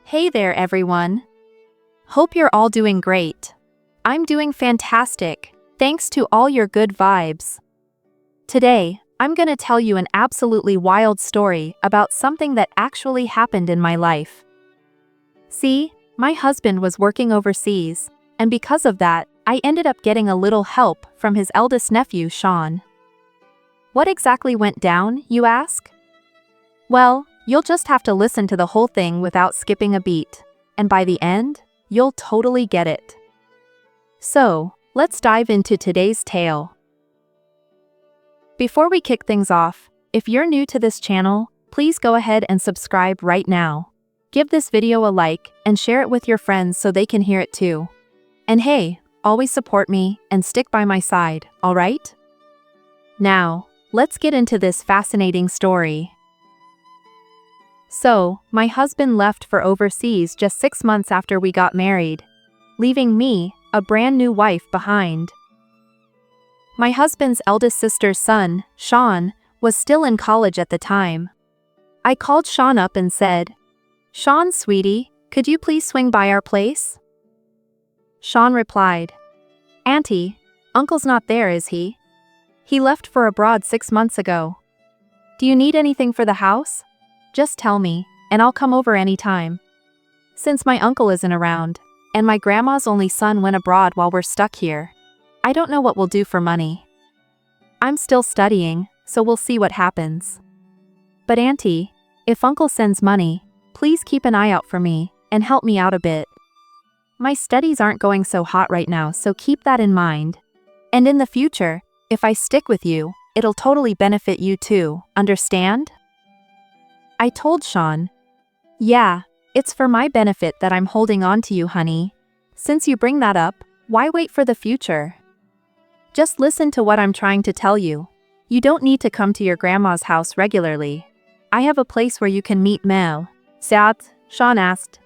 Hey there, everyone. Hope you're all doing great. I'm doing fantastic, thanks to all your good vibes. Today, I'm gonna tell you an absolutely wild story about something that actually happened in my life. See, my husband was working overseas, and because of that, I ended up getting a little help from his eldest nephew, Sean. What exactly went down, you ask? Well, you'll just have to listen to the whole thing without skipping a beat, and by the end, you'll totally get it. So, let's dive into today's tale. Before we kick things off, if you're new to this channel, please go ahead and subscribe right now. Give this video a like and share it with your friends so they can hear it too. And hey, always support me and stick by my side, alright? Now, let's get into this fascinating story. So, my husband left for overseas just 6 months after we got married, leaving me, a brand new wife, behind. My husband's eldest sister's son, Sean, was still in college at the time. I called Sean up and said, "Sean, sweetie, could you please swing by our place?" Sean replied, "Auntie, Uncle's not there, is he? He left for abroad 6 months ago. Do you need anything for the house? Just tell me, and I'll come over anytime. Since my uncle isn't around, and my grandma's only son went abroad while we're stuck here, I don't know what we'll do for money. I'm still studying, so we'll see what happens. But Auntie, if Uncle sends money, please keep an eye out for me, and help me out a bit. My studies aren't going so hot right now, so keep that in mind. And in the future, if I stick with you, it'll totally benefit you too, understand?" I told Sean, "Yeah, it's for my benefit that I'm holding on to you, honey. Since you bring that up, why wait for the future? Just listen to what I'm trying to tell you. You don't need to come to your grandma's house regularly. I have a place where you can meet Mel." "Sat?" Sean asked.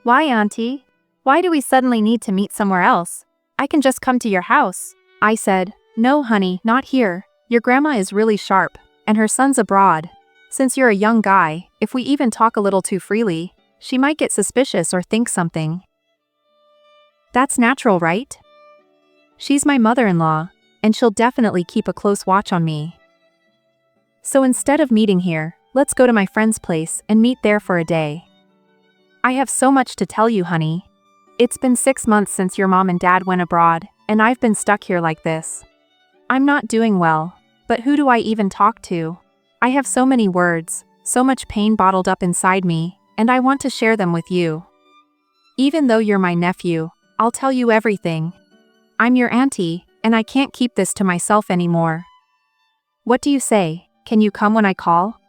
"Why, Auntie? Why do we suddenly need to meet somewhere else? I can just come to your house." I said, "No, honey, not here. Your grandma is really sharp, and her son's abroad. Since you're a young guy, if we even talk a little too freely, she might get suspicious or think something. That's natural, right? She's my mother-in-law, and she'll definitely keep a close watch on me. So instead of meeting here, let's go to my friend's place and meet there for a day. I have so much to tell you, honey. It's been 6 months since your mom and dad went abroad, and I've been stuck here like this. I'm not doing well, but who do I even talk to? I have so many words, so much pain bottled up inside me, and I want to share them with you. Even though you're my nephew, I'll tell you everything. I'm your auntie, and I can't keep this to myself anymore. What do you say? Can you come when I call?"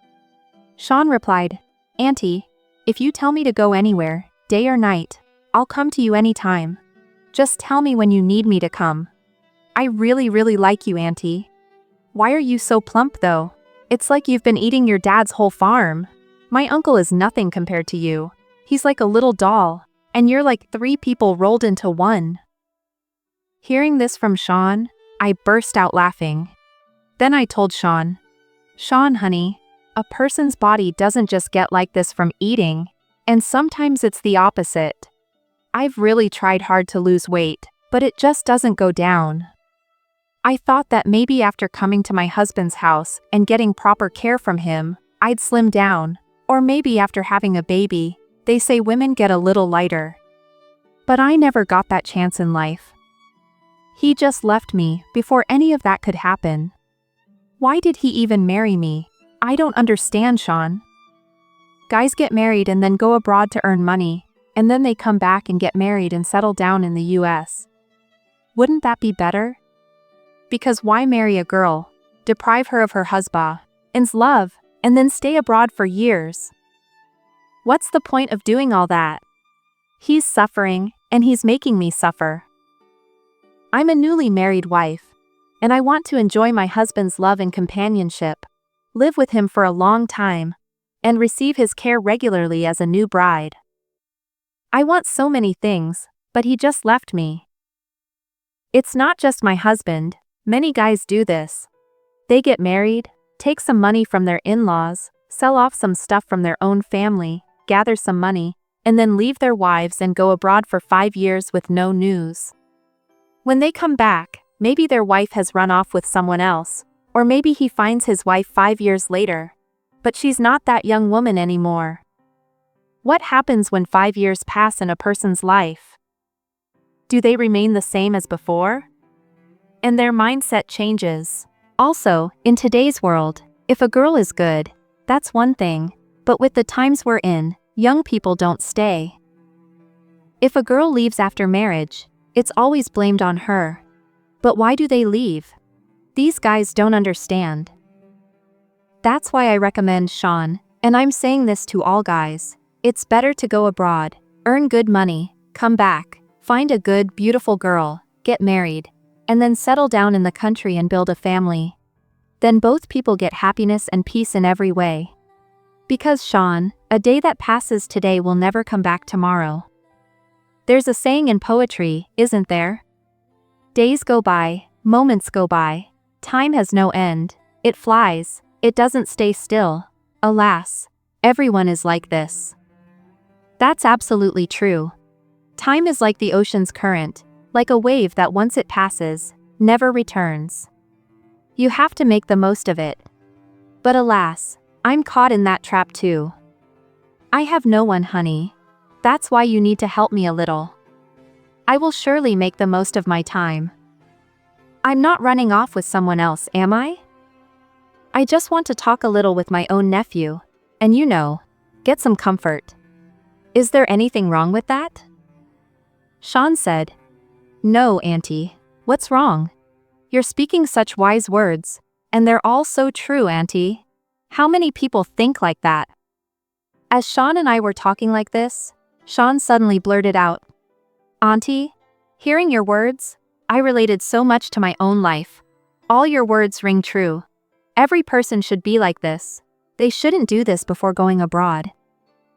Sean replied, "Auntie, if you tell me to go anywhere, day or night, I'll come to you anytime. Just tell me when you need me to come. I really like you, Auntie. Why are you so plump though? It's like you've been eating your dad's whole farm. My uncle is nothing compared to you. He's like a little doll, and you're like 3 people rolled into one." Hearing this from Sean, I burst out laughing. Then I told Sean, "Sean, honey, a person's body doesn't just get like this from eating, and sometimes it's the opposite. I've really tried hard to lose weight, but it just doesn't go down. I thought that maybe after coming to my husband's house and getting proper care from him, I'd slim down, or maybe after having a baby, they say women get a little lighter. But I never got that chance in life. He just left me before any of that could happen. Why did he even marry me? I don't understand, Sean. Guys get married and then go abroad to earn money, and then they come back and get married and settle down in the US. Wouldn't that be better? Because why marry a girl, deprive her of her husband's love, and then stay abroad for years? What's the point of doing all that? He's suffering, and he's making me suffer. I'm a newly married wife, and I want to enjoy my husband's love and companionship, live with him for a long time, and receive his care regularly as a new bride. I want so many things, but he just left me. It's not just my husband. Many guys do this. They get married, take some money from their in-laws, sell off some stuff from their own family, gather some money, and then leave their wives and go abroad for 5 years with no news. When they come back, maybe their wife has run off with someone else, or maybe he finds his wife 5 years later. But she's not that young woman anymore. What happens when 5 years pass in a person's life? Do they remain the same as before? And their mindset changes. Also, in today's world, if a girl is good, that's one thing, but with the times we're in, young people don't stay. If a girl leaves after marriage, it's always blamed on her. But why do they leave? These guys don't understand. That's why I recommend Sean, and I'm saying this to all guys, it's better to go abroad, earn good money, come back, find a good, beautiful girl, get married, and then settle down in the country and build a family. Then both people get happiness and peace in every way. Because Sean, a day that passes today will never come back tomorrow. There's a saying in poetry, isn't there? Days go by, moments go by, time has no end, it flies, it doesn't stay still. Alas, everyone is like this. That's absolutely true. Time is like the ocean's current, like a wave that once it passes, never returns. You have to make the most of it. But alas, I'm caught in that trap too. I have no one, honey. That's why you need to help me a little. I will surely make the most of my time. I'm not running off with someone else, am I? I just want to talk a little with my own nephew, and get some comfort. Is there anything wrong with that? Sean said, No, Aunty, what's wrong? You're speaking such wise words, and they're all so true, Aunty. How many people think like that? As Sean and I were talking like this, Sean suddenly blurted out, Aunty, hearing your words, I related so much to my own life. All your words ring true. Every person should be like this. They shouldn't do this before going abroad.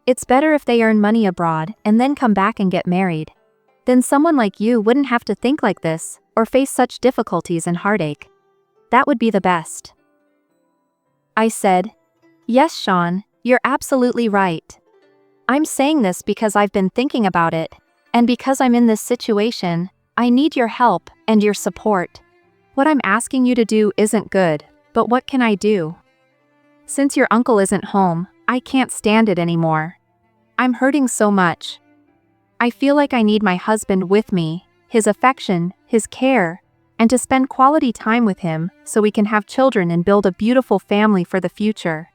It's better if they earn money abroad and then come back and get married. Then someone like you wouldn't have to think like this or face such difficulties and heartache. That would be the best. I said, Yes, Sean, you're absolutely right. I'm saying this because I've been thinking about it, and because I'm in this situation, I need your help and your support. What I'm asking you to do isn't good, but what can I do? Since your uncle isn't home, I can't stand it anymore. I'm hurting so much. I feel like I need my husband with me, his affection, his care, and to spend quality time with him so we can have children and build a beautiful family for the future.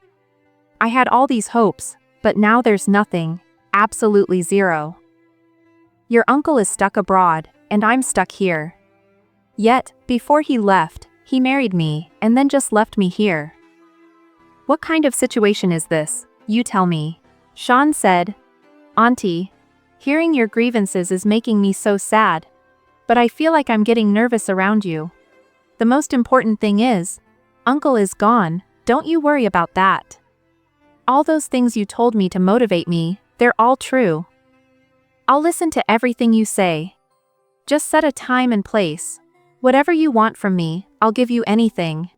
I had all these hopes, but now there's nothing, absolutely zero. Your uncle is stuck abroad, and I'm stuck here. Yet, before he left, he married me and then just left me here. What kind of situation is this? You tell me. Sean said, Aunty, hearing your grievances is making me so sad. But I feel like I'm getting nervous around you. The most important thing is, Uncle is gone, don't you worry about that. All those things you told me to motivate me, they're all true. I'll listen to everything you say. Just set a time and place. Whatever you want from me, I'll give you anything.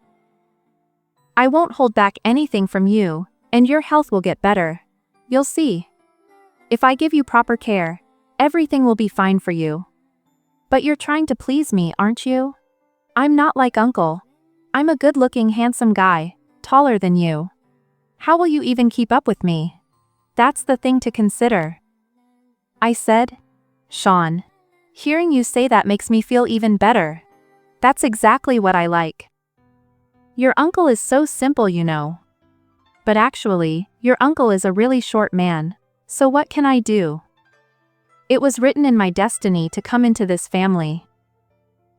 I won't hold back anything from you, and your health will get better. You'll see. If I give you proper care, everything will be fine for you. But you're trying to please me, aren't you? I'm not like Uncle. I'm a good-looking, handsome guy, taller than you. How will you even keep up with me? That's the thing to consider. I said, Sean, hearing you say that makes me feel even better. That's exactly what I like. Your uncle is so simple, But actually, your uncle is a really short man, so what can I do? It was written in my destiny to come into this family.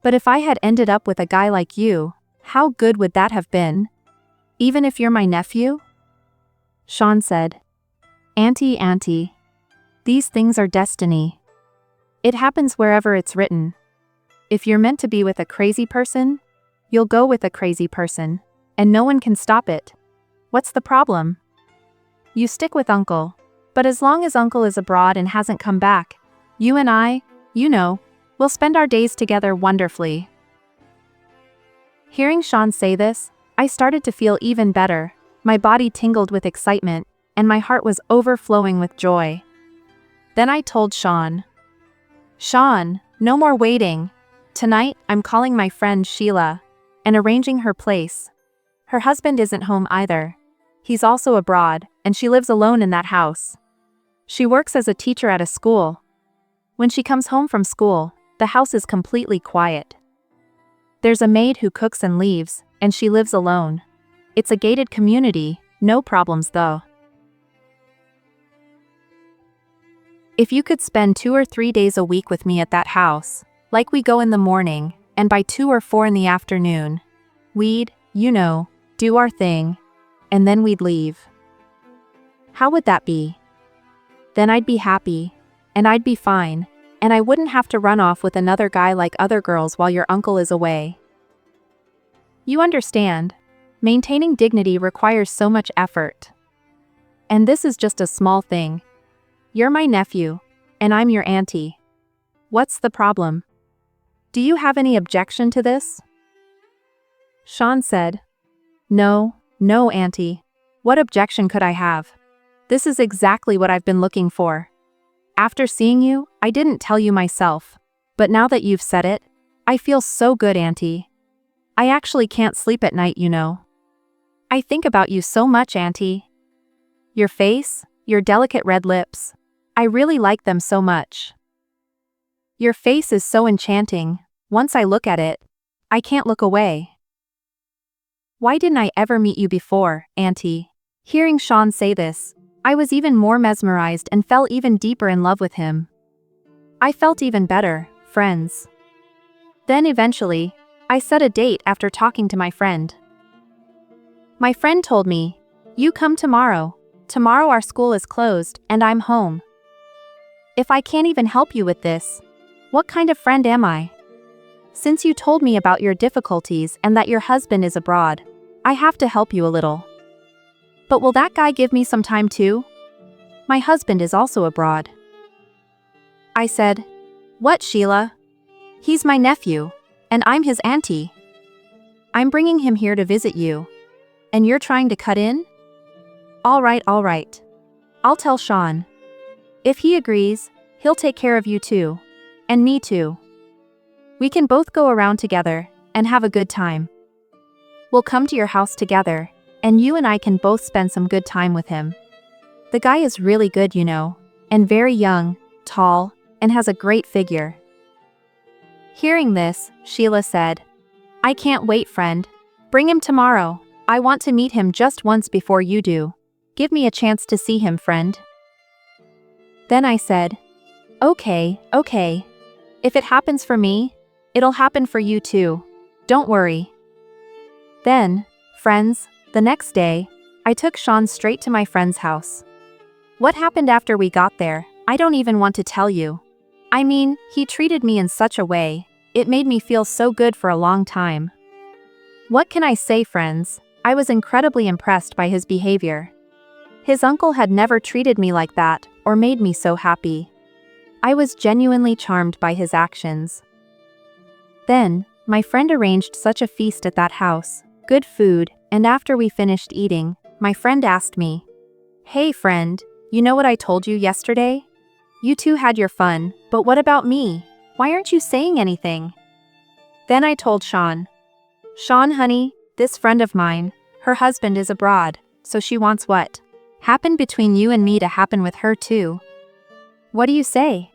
But if I had ended up with a guy like you, how good would that have been? Even if you're my nephew? Sean said, Aunty, these things are destiny. It happens wherever it's written. If you're meant to be with a crazy person, you'll go with a crazy person, and no one can stop it. What's the problem? You stick with Uncle, but as long as Uncle is abroad and hasn't come back, you and I, we'll spend our days together wonderfully. Hearing Sean say this, I started to feel even better. My body tingled with excitement, and my heart was overflowing with joy. Then I told Sean. Sean, no more waiting. Tonight, I'm calling my friend Sheila and arranging her place. Her husband isn't home either. He's also abroad, and she lives alone in that house. She works as a teacher at a school. When she comes home from school, the house is completely quiet. There's a maid who cooks and leaves, and she lives alone. It's a gated community, no problems though. If you could spend 2 or 3 days a week with me at that house, like we go in the morning, and by 2 or 4 in the afternoon, we'd, do our thing, and then we'd leave. How would that be? Then I'd be happy, and I'd be fine, and I wouldn't have to run off with another guy like other girls while your uncle is away. You understand, maintaining dignity requires so much effort. And this is just a small thing. You're my nephew, and I'm your auntie. What's the problem? Do you have any objection to this? Sean said, No, auntie. What objection could I have? This is exactly what I've been looking for. After seeing you, I didn't tell you myself, but now that you've said it, I feel so good, auntie. I actually can't sleep at night, I think about you so much, auntie. Your face, your delicate red lips. I really like them so much. Your face is so enchanting. Once I look at it, I can't look away. Why didn't I ever meet you before, auntie? Hearing Sean say this, I was even more mesmerized and fell even deeper in love with him. I felt even better, friends. Then eventually, I set a date after talking to my friend. My friend told me, You come tomorrow. Tomorrow our school is closed and I'm home. If I can't even help you with this, what kind of friend am I? Since you told me about your difficulties and that your husband is abroad, I have to help you a little. But will that guy give me some time too? My husband is also abroad. I said, What, Sheila? He's my nephew, and I'm his auntie. I'm bringing him here to visit you. And you're trying to cut in? All right. I'll tell Sean. If he agrees, he'll take care of you too. And me too. We can both go around together and have a good time. We'll come to your house together, and you and I can both spend some good time with him. The guy is really good, and very young, tall, and has a great figure. Hearing this, Sheila said, I can't wait, friend. Bring him tomorrow. I want to meet him just once before you do. Give me a chance to see him, friend. Then I said, Okay. If it happens for me, it'll happen for you too. Don't worry. Then, friends, the next day, I took Sean straight to my friend's house. What happened after we got there, I don't even want to tell you. I mean, he treated me in such a way, it made me feel so good for a long time. What can I say, friends? I was incredibly impressed by his behavior. His uncle had never treated me like that, or made me so happy. I was genuinely charmed by his actions. Then, my friend arranged such a feast at that house, good food, and after we finished eating, my friend asked me, Hey friend, you know what I told you yesterday? You two had your fun, but what about me? Why aren't you saying anything? Then I told Sean. Sean, honey, this friend of mine, her husband is abroad, so she wants what happened between you and me to happen with her too. What do you say?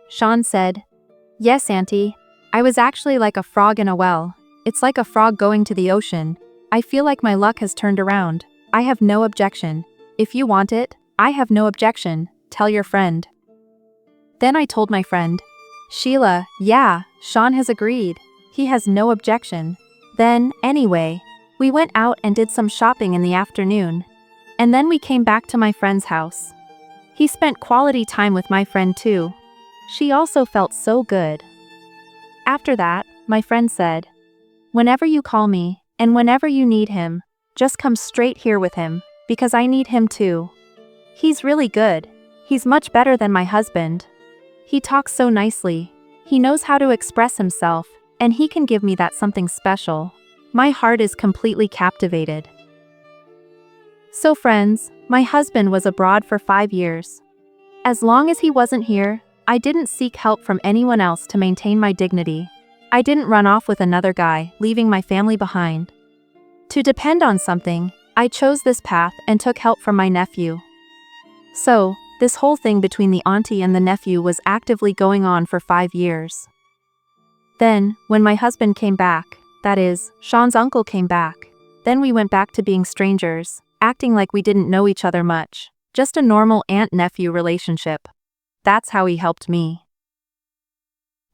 Sean said, Yes, auntie. I was actually like a frog in a well. It's like a frog going to the ocean. I feel like my luck has turned around. I have no objection. If you want it, I have no objection. Tell your friend. Then I told my friend, Sheila, yeah, Sean has agreed. He has no objection. Then, anyway, we went out and did some shopping in the afternoon. And then we came back to my friend's house. He spent quality time with my friend too. She also felt so good. After that, my friend said, Whenever you call me, and whenever you need him, just come straight here with him, because I need him too. He's really good. He's much better than my husband. He talks so nicely. He knows how to express himself, and he can give me that something special. My heart is completely captivated. So friends, my husband was abroad for 5 years. As long as he wasn't here, I didn't seek help from anyone else to maintain my dignity. I didn't run off with another guy, leaving my family behind. To depend on something, I chose this path and took help from my nephew. So, this whole thing between the auntie and the nephew was actively going on for 5 years. Then, when my husband came back, that is, Sean's uncle came back, then we went back to being strangers, acting like we didn't know each other much, just a normal aunt-nephew relationship. That's how he helped me.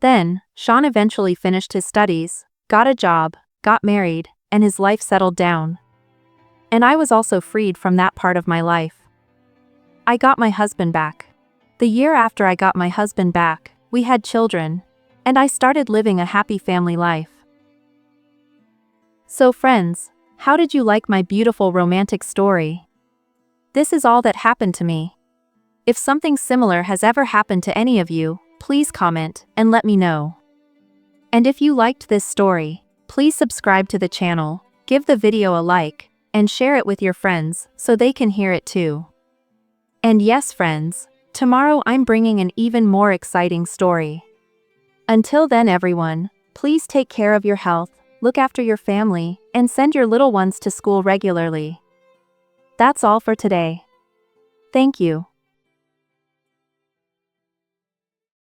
Then, Sean eventually finished his studies, got a job, got married, and his life settled down. And I was also freed from that part of my life. I got my husband back. The year after I got my husband back, we had children, and I started living a happy family life. So friends, how did you like my beautiful romantic story? This is all that happened to me. If something similar has ever happened to any of you, please comment and let me know. And if you liked this story, please subscribe to the channel, give the video a like, and share it with your friends so they can hear it too. And yes friends, tomorrow I'm bringing an even more exciting story. Until then everyone, please take care of your health, look after your family, and send your little ones to school regularly. That's all for today. Thank you.